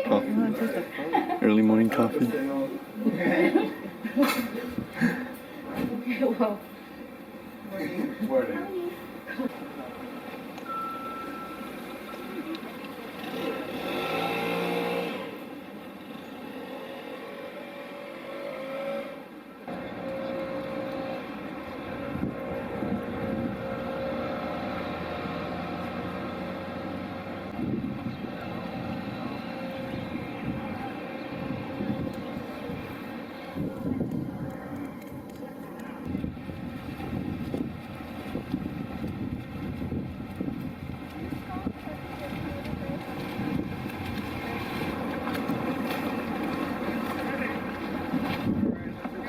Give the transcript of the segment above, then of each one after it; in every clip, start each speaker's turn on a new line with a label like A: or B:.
A: Coffee. Early morning coffee.
B: Well,
C: Morning.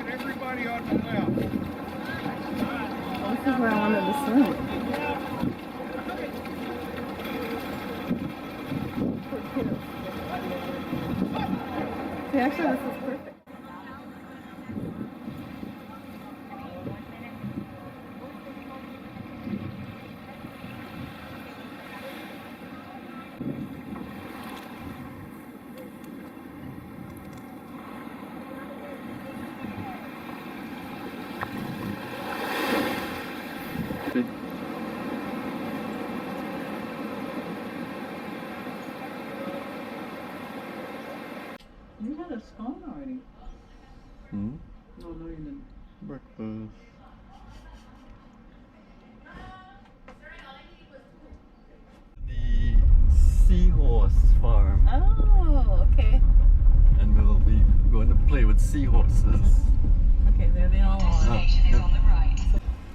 B: everybody on the left. This is where I wanted to swim. See, actually, this is perfect.
D: You had a scone already.
A: Hmm?
D: No, no, you didn't.
A: Breakfast. The Seahorse farm.
B: Oh, okay.
A: And we'll be going to play with seahorses.
B: Okay, there they all are.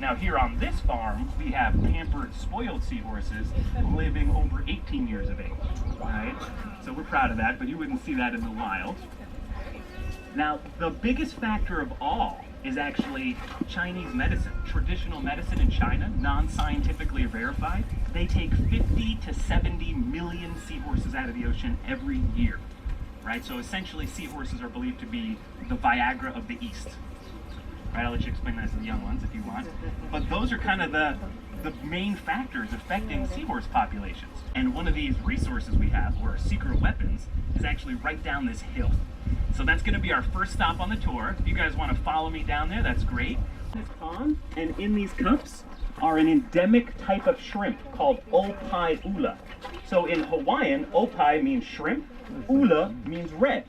E: Now here on this farm, we have pampered, spoiled seahorses living over 18 years of age, right? So we're proud of that, but you wouldn't see that in the wild. Now, the biggest factor of all is actually Chinese medicine, traditional medicine in China, non-scientifically verified. They take 50 to 70 million seahorses out of the ocean every year, right? So essentially, seahorses are believed to be the Viagra of the East. Right, I'll let you explain that to the young ones if you want. But those are kind of the main factors affecting seahorse populations. And one of these resources we have, or secret weapons, is actually right down this hill. So that's going to be our first stop on the tour. If you guys want to follow me down there, that's great. This pond, and in these cups, are an endemic type of shrimp called opai ula. So in Hawaiian, opai means shrimp, ula means red.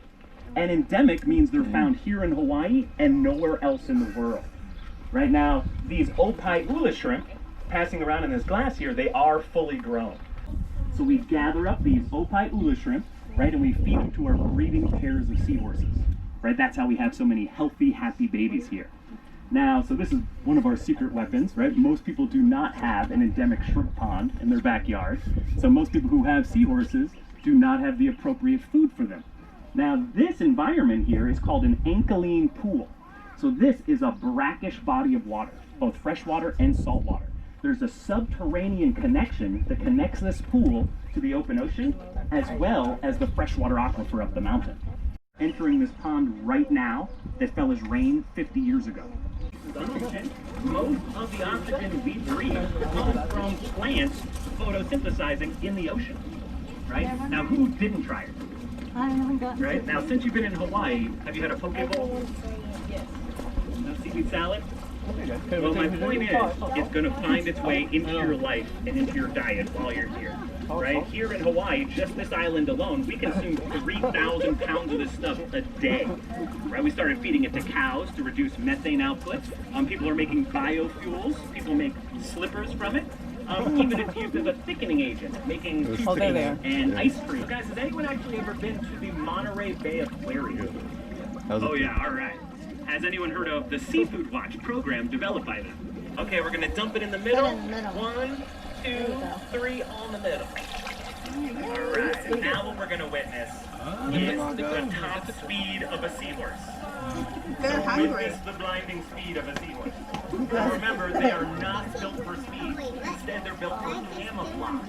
E: And endemic means they're found here in Hawaii and nowhere else in the world. Right now, these opai ula shrimp passing around in this glass here, they are fully grown. So we gather up these opai ula shrimp, right, and we feed them to our breeding pairs of seahorses. Right, that's how we have so many healthy, happy babies here. Now, so this is one of our secret weapons, right? Most people do not have an endemic shrimp pond in their backyard. So most people who have seahorses do not have the appropriate food for them. Now, this environment here is called an alkaline pool. So this is a brackish body of water, both freshwater and saltwater. There's a subterranean connection that connects this pool to the open ocean, as well as the freshwater aquifer up the mountain. Entering this pond right now that fell as rain 50 years ago. Most of the oxygen we breathe comes from plants photosynthesizing in the ocean, right? Now, who didn't try it?
B: I haven't gotten
E: Right? Now, since you've been in Hawaii, have you had a poke bowl?
B: Yes.
E: No seaweed salad? Well, my point is, it's going to find its way into your life and into your diet while you're here. Right? Here in Hawaii, just this island alone, we consume 3,000 pounds of this stuff a day. Right? We started feeding it to cows to reduce methane output. People are making biofuels. People make slippers from it. Even it's used as a thickening agent, making toothpaste and ice cream. Guys, has anyone actually ever been to the Monterey Bay Aquarium? Oh yeah, all right. Has anyone heard of the Seafood Watch program developed by them? Okay, we're gonna dump it in the middle. 1, 2, 3, all in the middle. All right, now what we're gonna witness is the top speed of a seahorse.
B: They're hungry.
E: Witness the blinding speed of a seahorse. Now remember, they are not built for speed. Instead, they're built for camouflage.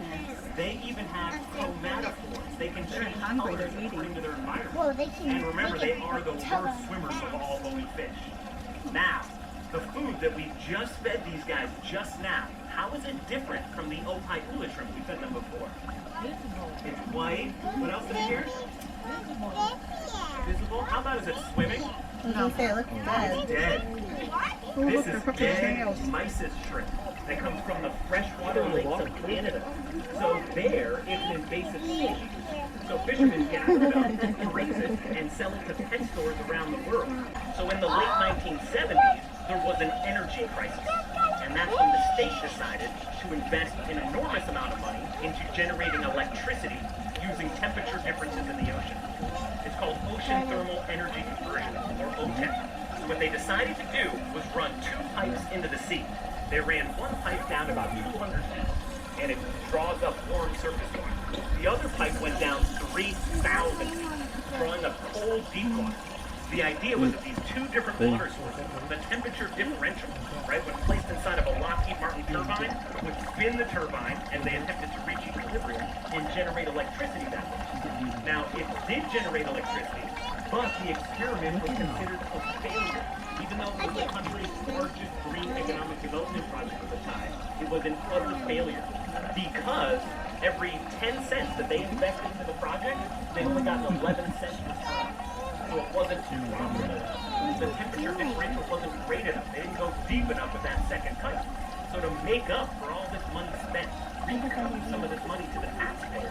E: They even have chromatophores. They can change colors according to their environment. And remember, they are the worst swimmers of all bony fish. Now, the food that we just fed these guys just now, how is it different from the Opaikula shrimp we fed them before? It's white. What else is here? Visible. How about is it swimming?
B: Okay, look at that.
E: It's dead. This is dead mysis shrimp that comes from the freshwater lakes of Canada. So there, it's an invasive species. So fishermen gather it up, raise it, and sell it to pet stores around the world. So in the late 1970s, there was an energy crisis. And that's when the state decided to invest an enormous amount of money into generating electricity using temperature differences in the ocean. It's called Ocean Thermal Energy Conversion, or OTEC. So what they decided to do was run 2 pipes into the sea. They ran one pipe down about 200 feet, and it draws up warm surface water. The other pipe went down 3,000 feet, drawing up cold, deep water. The idea was that these 2 different water sources, the temperature differential, right, when placed inside of a Lockheed Martin turbine, would spin the turbine, and they attempted to reach equilibrium and generate electricity that way. Now, it did generate electricity, but the experiment was considered a failure. Even though it was the country's largest green economic development project at the time, it was an utter failure. Because every 10 cents that they invested into the project, they only got 11 cents return. So it wasn't profitable. The temperature differential wasn't great enough. They didn't go deep enough with that second pipe. So to make up for all this money spent, recoup some of this money to the taxpayer,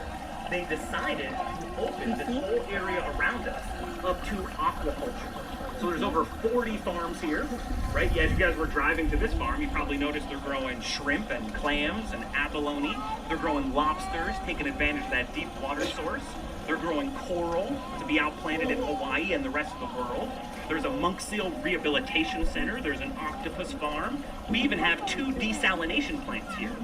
E: they decided to open this whole area around us up to aquaculture. So there's over 40 farms here, right? Yeah, as you guys were driving to this farm, you probably noticed they're growing shrimp and clams and abalone. They're growing lobsters, taking advantage of that deep water source. They're growing coral to be outplanted in Hawaii and the rest of the world. There's a monk seal rehabilitation center. There's an octopus farm. We even have 2 desalination plants here.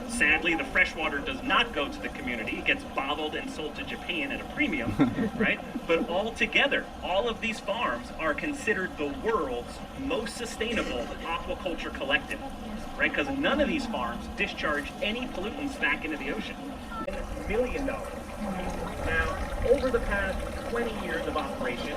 E: Sadly, the fresh water does not go to the community. It gets bottled and sold to Japan at a premium, right? But all together, all of these farms are considered the world's most sustainable aquaculture collective, right? Because none of these farms discharge any pollutants back into the ocean. $1 million. Now, over the past 20 years of operation,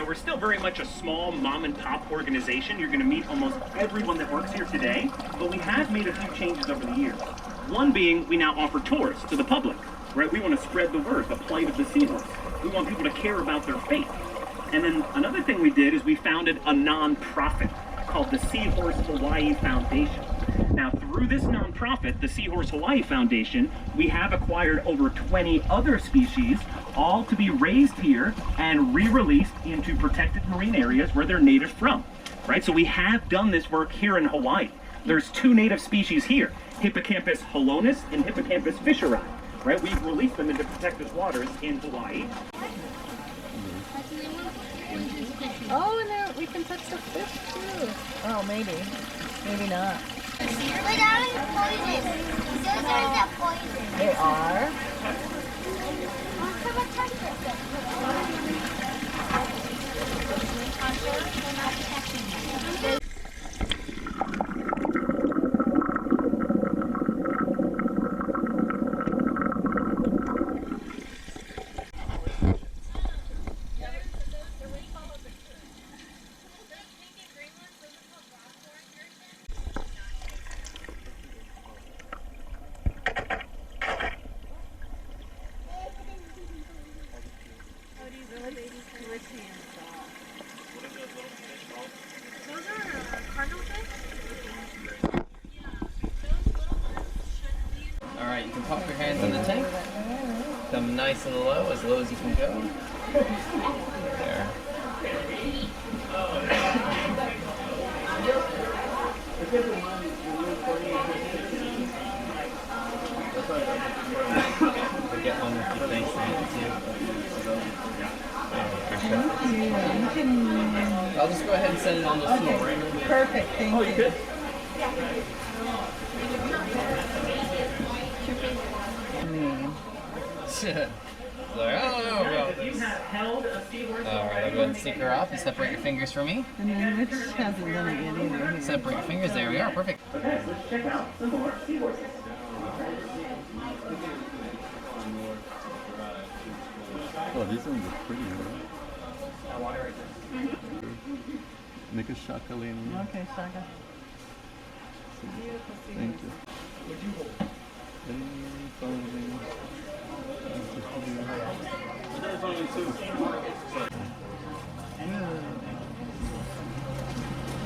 E: we're still very much a small mom and pop organization. You're going to meet almost everyone that works here today, but we have made a few changes over the years. One being, we now offer tours to the public, right? We want to spread the word, the plight of the seahorse. We want people to care about their fate. And then another thing we did is we founded a non-profit called the Seahorse Hawaii Foundation. Now, through this nonprofit, the Seahorse Hawaii Foundation, we have acquired over 20 other species, all to be raised here and re-released into protected marine areas where they're native from, right? So we have done this work here in Hawaii. There's 2 native species here, Hippocampus holonis and Hippocampus fisheri, right? We've released them into protected waters in Hawaii.
B: Oh, and there we can touch the fish too. Oh, maybe. Maybe not.
C: But that is poison. Those are the poison.
B: They are.
C: Come and touch it.
F: Alright, you can pop your hands in the tank. Come nice and low as you can go. There. Get one with your face in it too. I'll just go ahead and set it on the floor.
B: Perfect, thank you.
E: Oh, you good?
F: Like, I don't know about
E: You
F: this.
E: have held a seahorse.
F: Alright, I'll go ahead and stick her off. You separate your fingers from me.
B: And then which hasn't done it yet either.
F: Separate your fingers. There we are. Perfect.
E: Okay, so let's check out some more seahorses.
A: Oh, these ones are pretty, right? Make a shakalini.
B: Okay, Shaka. Beautiful
A: Thank you.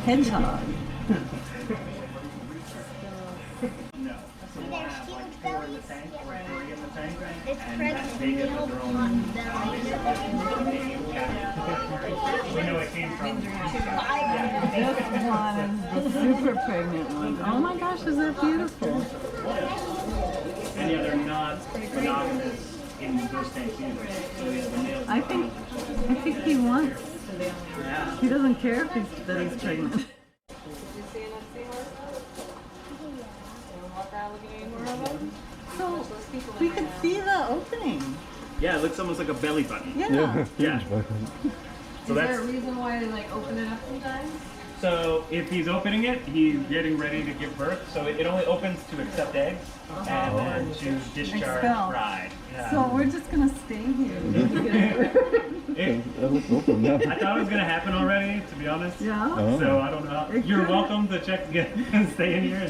B: Hedgehog.
C: There's huge bellies. It's
E: And
C: pregnant.
E: they get
C: Little
E: their own
C: hot bellies.
E: We know it came from.
B: This one is the super pregnant one. Oh my gosh, is that beautiful?
E: And yeah, they're not monogamous in those tanks either. So yeah, the males.
B: I think he wants.
E: Yeah.
B: He doesn't care if that he's pregnant.
G: Did you see enough seahorse? Walk around looking at any more of them?
B: So we could see the opening.
E: Yeah, it looks almost like a belly button.
B: Yeah.
E: Yeah. So
G: Is there a
E: that's
G: reason why they like open it up sometimes?
E: so if he's opening it, he's getting ready to give birth. So it only opens to accept eggs and then to discharge
B: Expel.
E: bride. Yeah.
B: So we're just gonna stay here.
E: It-
A: That looks open now.
E: I thought it was gonna happen already, to be honest.
B: Yeah.
A: Oh.
E: So I don't know.
B: It
E: You're
B: could.
E: welcome to check and stay in here,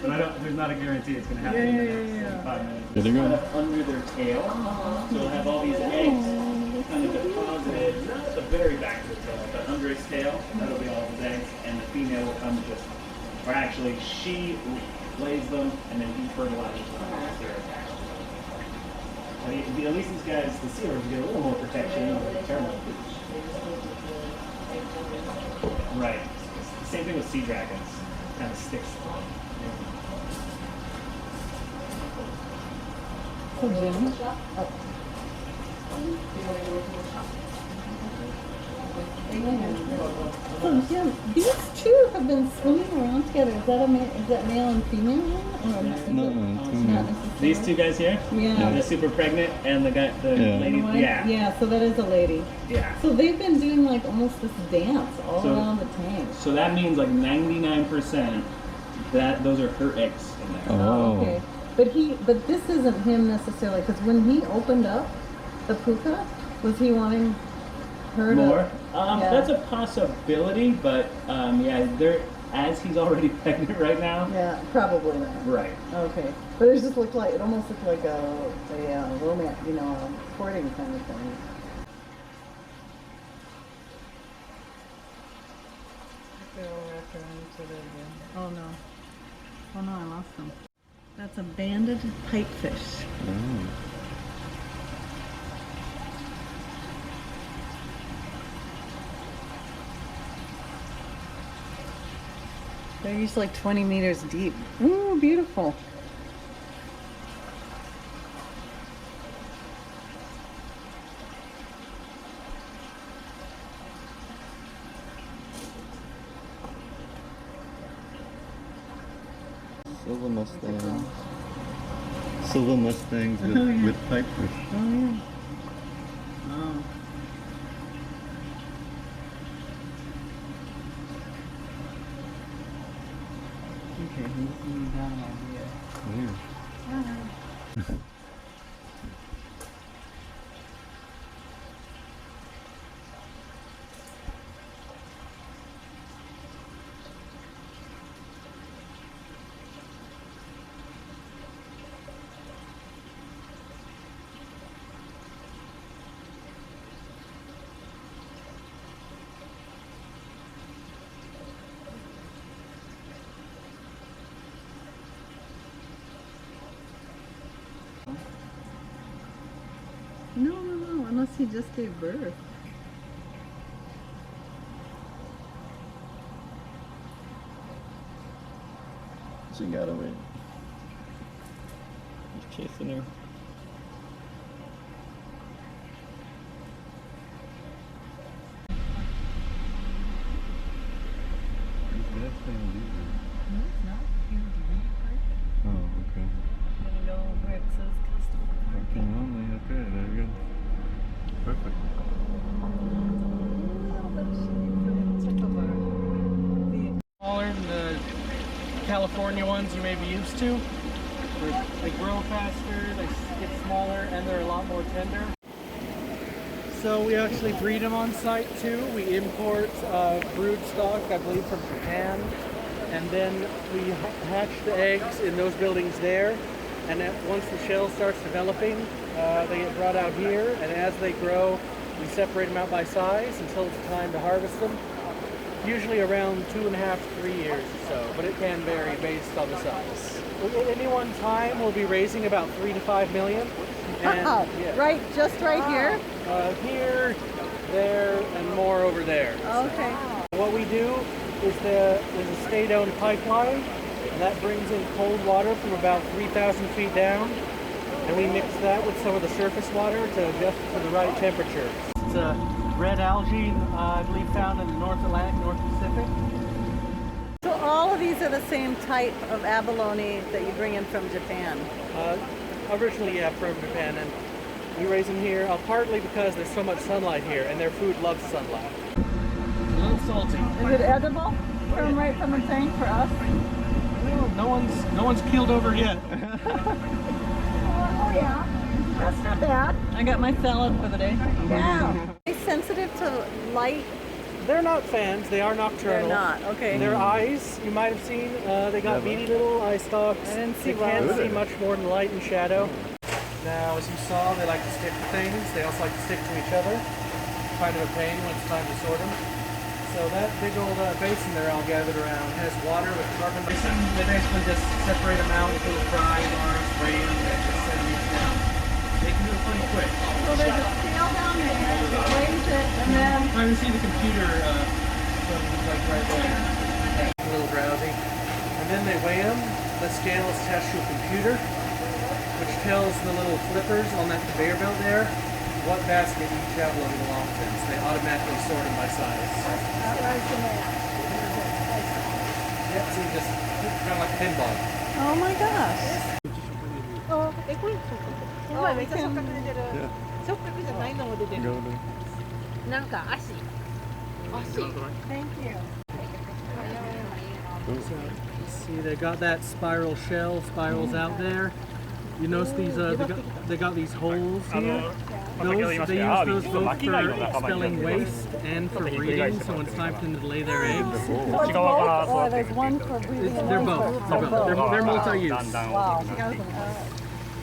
E: but I don't. There's not a guarantee it's gonna happen in the next 5 minutes.
A: There they go.
E: Under their tail, so they'll have all these eggs kind of deposited, not at the very back of the tail, but under its tail. That'll be all of his eggs, and the female will come just, or actually, she lays them, and then he fertilizes them as they're attached. I mean, at least these guys, the seahorses, get a little more protection than the terminal. Right. Same thing with sea dragons. Kind of sticks.
B: So Jim. So Jim, these two have been swimming around together. Is that male and female one? Or
A: No,
B: not necessarily?
E: These two guys here,
B: Yeah.
E: the super pregnant and the guy, the
A: Yeah.
E: lady.
B: White?
E: Yeah.
B: Yeah, so that is a lady.
E: Yeah.
B: So they've been doing like almost this dance all
E: So-
B: around the tank.
E: So that means like 99% that those are her eggs in there.
A: Oh.
B: Okay. But this isn't him necessarily, because when he opened up the puka, was he wanting her to?
E: More?
B: Yeah.
E: That's a possibility, but yeah, there as he's already pregnant right now.
B: Yeah, probably not.
E: Right.
B: Okay. But it just looked like, it almost looked like a romance, a courting kind of thing. Oh no. Oh no, I lost them. That's a banded pipefish.
A: Oh.
B: They're usually like 20 meters deep. Ooh, beautiful.
A: Silver Mustangs. Silver Mustangs with,
B: Oh, yeah.
A: with pipefish.
B: Oh yeah. Oh. Okay, he's moving down my idea.
A: Yeah.
B: No, unless he just gave birth.
A: She got away. He's chasing her.
B: No, it's not. He was really perfect.
A: Oh, okay.
B: Gonna go where it says custom
A: Parking only. Okay, there you go. Perfect.
H: Smaller than the California ones you may be used to. They grow faster, they get smaller, and they're a lot more tender. So we actually breed them on site too. We import brood stock, I believe, from Japan, and then we hatch the eggs in those buildings there. And then once the shell starts developing, they get brought out here, and as they grow, we separate them out by size until it's time to harvest them. Usually around 2.5 to 3 years or so, but it can vary based on the size. At any one time, we'll be raising about 3 to 5 million. And, yeah.
B: Right, just right here?
H: Here, there, and more over there.
B: Okay.
H: What we do is there's a state-owned pipeline, and that brings in cold water from about 3,000 feet down, and we mix that with some of the surface water to adjust it to the right temperature. It's a red algae, I believe, found in the North Atlantic, North Pacific.
B: So all of these are the same type of abalone that you bring in from Japan?
H: Originally, yeah, from Japan, and we raise them here, partly because there's so much sunlight here, and their food loves sunlight. A little salty.
B: Is it edible? From right from the tank for us?
H: Well, no one's keeled over yet.
B: Oh yeah, that's not bad. I got my salad for the day. Yeah. Are they sensitive to light?
H: They're not fans, they are nocturnal.
B: They're not, okay.
H: Their eyes, you might have seen, they got beady little eye stalks.
B: I didn't see
H: They can't
B: one.
H: see much more than light and shadow. Now, as you saw, they like to stick to things. They also like to stick to each other. Kind of a pain when it's time to sort them. So that big old basin they're all gathered around has water with carbon. They basically just separate them out with little pry bars, spray them, and just send them each down. They can do it pretty quick.
B: So there's a scale down there, you raise it, and then...
H: I can see the computer like right there. A little drowsy. And then they weigh them. The scale is attached to a computer, which tells the little flippers on that conveyor belt there what basket each abalone belongs in. So they automatically sort them by size. Yeah, so you just kind of like a pinball.
B: Oh my gosh. Oh, we can...
A: 触覚じゃないのも出てる。
C: なんか足。
B: Thank you.
H: See, they got that spiral shell, spirals out there. You notice these, they got these holes here. They use those both for expelling waste and for breeding, so when it's time for them to lay their eggs.
B: Or there's one for breathing.
H: They're both. They're multi-use.
B: Wow.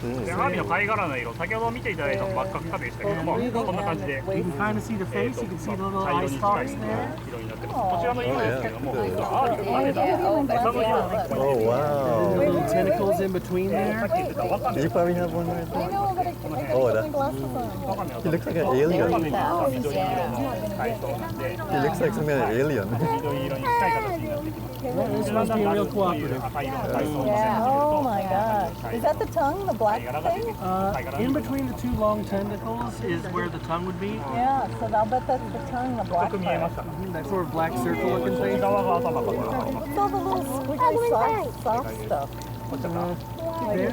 E: でアワビの貝殻の色、先ほど見ていただいたの真っ赤っかでしたけれども、こんな感じで
H: You can kind of see the face, you can see the little eye stalks there.
E: 色になってます。こちらの色ですけれども、実はアワビが混ぜた餌の色が
A: Oh wow.
H: The little tentacles in between there.
A: You probably have one right there. Oh, that. He looks like an alien. He looks like some kind of alien.
E: 緑色に近い形になってきます。
H: This must be real cooperative.
B: Yeah. Oh my gosh. Is that the tongue, the black thing?
H: In between the two long tentacles is where the tongue would be.
B: Yeah, so I'll bet that's the tongue, the black
E: 見えま
B: part.
E: したか。
H: That sort of black circle looking
E: 内
H: thing.
E: 側が頭からなります。
B: What's all the little squiggly soft stuff like around
H: They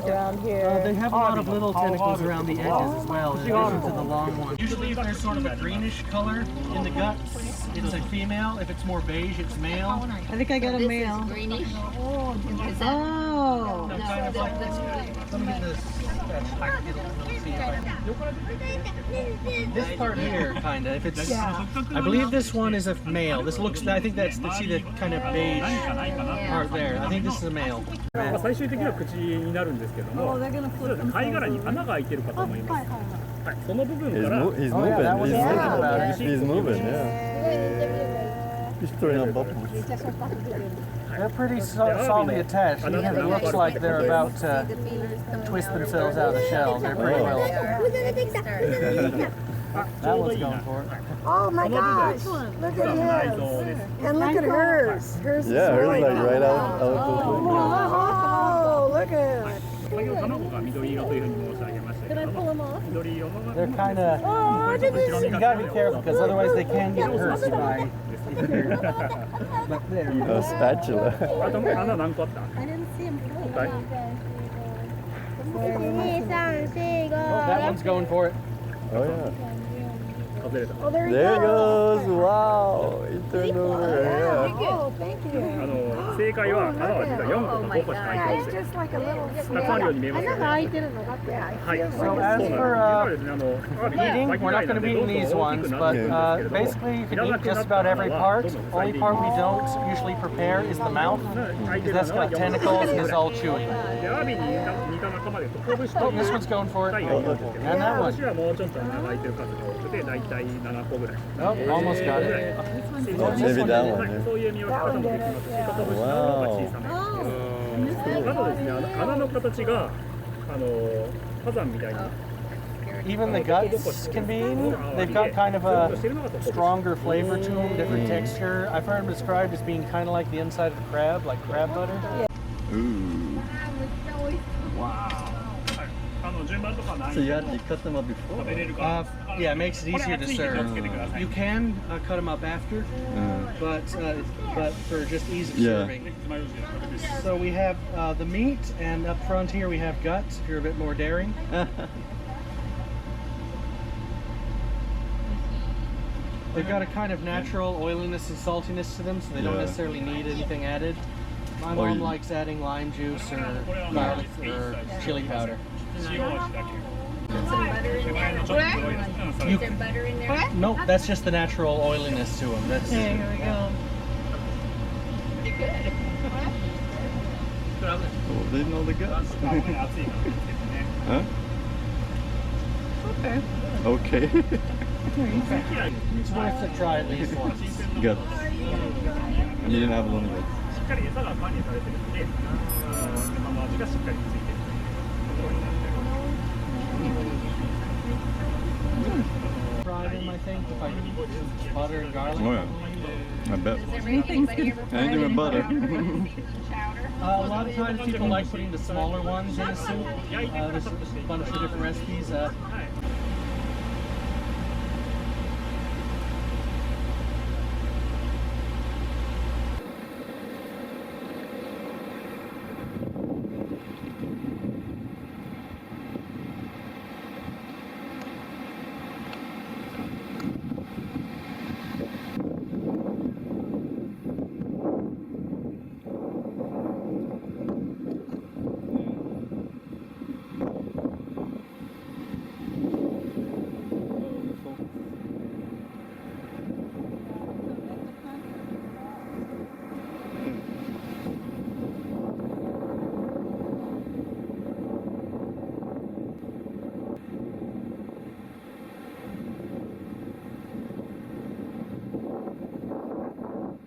B: here?
H: have a lot of little tentacles around the edges as well, in addition to the long ones. Usually if there's sort of a greenish color in the guts, it's a female. If it's more beige, it's male.
B: I think I got a male.
C: Greenish.
B: Oh.
H: Kind of like this. Let me get this. This part here, kind of. If it's, I believe this one is a male. This looks. I think that's. See the kind of beige part there. I think this is a male.
E: 最終的には口になるんですけども、
B: Oh, they're gonna
E: そう
B: flip
E: ですね、貝殻に
B: themselves.
E: 穴が開いてるかと思います。はい、その部分
A: He's,
E: から
A: he's
H: Oh, yeah, that was
A: moving.
H: thinking about it.
A: He's moving, yeah. He's throwing up bubbles.
H: They're pretty solidly attached. Even if it looks like they're about to twist themselves out of the shell, they're pretty well. That one's going for it.
I: Oh my gosh! Look at his. And look at hers. Hers is
A: Yeah, hers
I: really
A: like right out the
I: Oh, look at it.
E: 先ほど卵が緑色というふうに申し上げましたけれども、緑色のが
H: They're kind of. You gotta be careful because otherwise they can get hurt by. But there.
A: A spatula.
E: あと穴何個あった？
I: I didn't see him.
E: はい
C: 2、3、4、5。
H: That one's going for it.
A: Oh yeah.
I: Oh, there he
A: There it
I: goes.
A: goes. Wow. It turned over. Yeah.
I: Oh, thank you.
J: 正解は穴は実は4個か5個しか開い
I: Yeah,
J: て
I: it's
J: なくて
I: just like a little
J: たくさんあるように見えますよね。
I: 開いてるのがって、
J: はい、
H: So
J: そう
H: as
J: なんです。
H: for
J: 実はですね、
H: eating, we're not going to be eating these ones, but basically you can eat just about every part. Only part we don't usually prepare is the mouth, because that's got tentacles and is all chewy.
J: で、アワビに似た仲間でコブシ
H: Oh,
J: と
H: this one's going for
J: タイ
H: it.
J: がいるんですけど、
H: And that
J: コ
H: one.
J: ブシはもうちょっと穴が開いてる数が多くて、だいたい7個ぐらい。
H: Oh, almost got it.
A: Maybe that one.
J: そういう見分け方もできますし、コブシの方が小さめ。あとですね、穴の形が火山みたいに。
H: Even the guts can be eaten. They've got kind of a stronger flavor to them, different texture. I've heard them described as being kind of like the inside of a crab, like crab butter.
A: Ooh.
J: 順番とかない
A: So you had to cut them up before?
J: 食べれるか
H: Yeah, it makes it easier to
J: これ熱いんで気をつけてくだ
H: serve.
J: さい
H: You can cut them up after, but for just ease of
A: Yeah.
H: serving. So we have the meat, and up front here we have guts. If you're a bit more daring. They've got a kind of natural oiliness and saltiness to them, so they don't
A: Yeah.
H: necessarily need anything added. My
A: Or
H: mom
A: you-
H: likes adding lime juice or garlic or chili powder.
J: 塩味だけ
H: You,
C: Is there butter in there?
H: no, that's just the natural oiliness to them. That's
B: Okay, here we go.
A: Oh, they know the guts.
J: 熱いから気をつけてね
A: Huh?
B: Okay.
A: Okay.
H: it's worth a try at least once.
A: Guts. And you didn't have abalone guts.
J: しっかり餌が管理されてるので今の味がしっかりついてるところになっております
H: Fry them, I think, if I use butter and garlic.
A: Oh yeah. I bet.
C: Anything
A: Anything with butter.
H: A lot of times people like putting the smaller ones in the soup. There's a bunch of different recipes.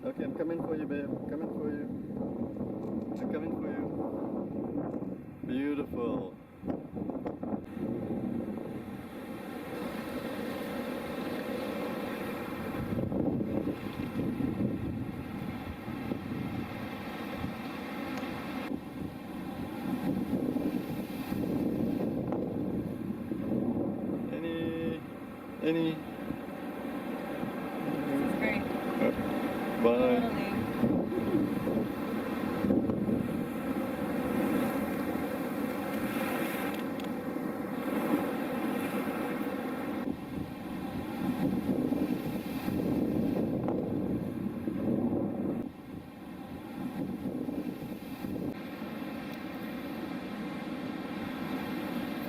A: Okay, I'm coming for you, babe. Coming for you. I'm coming for you. Beautiful. Any. Bye.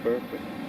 A: Perfect.